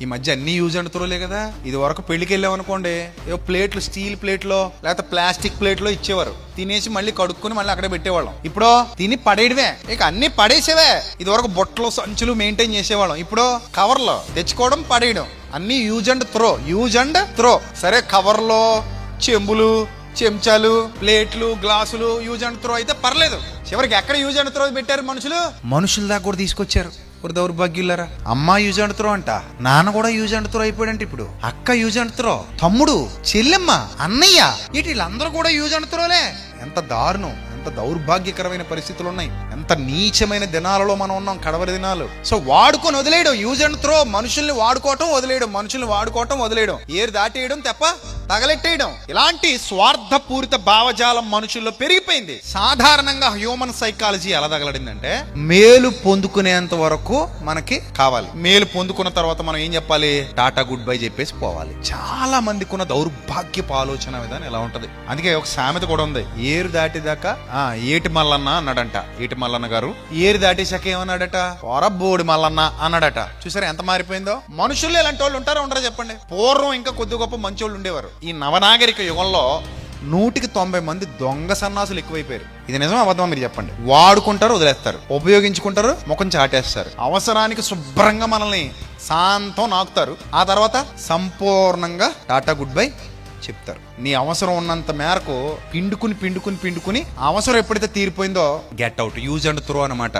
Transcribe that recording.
ఈ మధ్య అన్ని యూజ్ అండ్ త్రోలే కదా. ఇది వరకు పెళ్లికి వెళ్ళామనుకోండి, ఏవో ప్లేట్లు స్టీల్ ప్లేట్లో లేకపోతే ప్లాస్టిక్ ప్లేట్లో ఇచ్చేవారు. తినేసి మళ్ళీ కడుక్కుని మళ్ళీ అక్కడే పెట్టేవాళ్ళం. ఇప్పుడు తిని పడేయడమే, ఇక అన్ని పడేసేవే. ఇది వరకు బొట్టలు సంచులు మెయింటైన్ చేసేవాళ్ళం. ఇప్పుడు కవర్లో తెచ్చుకోవడం, పడేయడం, అన్ని use and throw, use and throw. సరే, కవర్లో చెంబులు, చెంచాలు, ప్లేట్లు, గ్లాసులు యూజ్ అండ్ త్రో అయితే పర్లేదు. చివరికి ఎక్కడ యూజ్ అండ్ త్రో పెట్టారు మనుషుల దాకా కూడా తీసుకొచ్చారు. దౌర్భాగ్యులారా. అమ్మ యూజ్ అండ్ త్రో అంట, నాన్న కూడా యూజ్ అండ్ త్రో అయిపోయాడంట. ఇప్పుడు అక్క యూజ్ అండ్ త్రో, తమ్ముడు, చెల్లెమ్మ, అన్నయ్య, వీళ్ళందరూ కూడా యూజ్ అండ్ త్రోలే. ఎంత దారుణం, ఎంత దౌర్భాగ్యకరమైన పరిస్థితులు ఉన్నాయి. ఎంత నీచమైన దినాలలో మనం ఉన్నాం, కడవరి దినాలు. సో వాడుకొని వదిలేయడం, యూజ్ అండ్ త్రో. మనుషుల్ని వాడుకోవటం వదిలేయడం, మనుషుల్ని వాడుకోవటం వదిలేయడం, ఏరు దాటేయడం తప్ప తగలెట్టేయడం. ఇలాంటి స్వార్థపూరిత భావజాలం మనుషుల్లో పెరిగిపోయింది. సాధారణంగా హ్యూమన్ సైకాలజీ ఎలా తగలడిందంటే, మేలు పొందుకునేంత వరకు మనకి కావాలి. మేలు పొందుకున్న తర్వాత మనం ఏం చెప్పాలి? టాటా గుడ్ బై చెప్పేసి పోవాలి. చాలా మందికి ఉన్న దౌర్భాగ్యపు ఆలోచన విధానం ఎలా ఉంటది. అందుకే ఒక సామెత కూడా ఉంది, ఏరు దాటేదాకా ఏటి మల్లన్న అన్నాడంట. ఏటి మల్లన్న గారు ఏరు దాటేశాక ఏమన్నాడట? పొరబోడి మల్లన్న అన్నాడట. చూసారా ఎంత మారిపోయిందో. మనుషుల్లో ఇలాంటి వాళ్ళు ఉంటారా ఉండరా చెప్పండి? పూర్వం ఇంకా కొద్ది గొప్ప మంచోళ్ళు ఉండేవారు. ఈ నవనాగరిక యుగంలో 100కి 90 మంది దొంగ సన్నాసులు ఎక్కువైపోయారు. ఇది నిజమా అబద్ధమా మీరు చెప్పండి? వాడుకుంటారు, వదిలేస్తారు, ఉపయోగించుకుంటారు, ముఖం చాటేస్తారు. అవసరానికి శుభ్రంగా మనల్ని శాంతం నాకుతారు, ఆ తర్వాత సంపూర్ణంగా టాటా గుడ్ బై చెప్తారు. నీ అవసరం ఉన్నంత మేరకు పిండుకుని అవసరం ఎప్పుడైతే తీరిపోయిందో get out, use and throw అన్నమాట.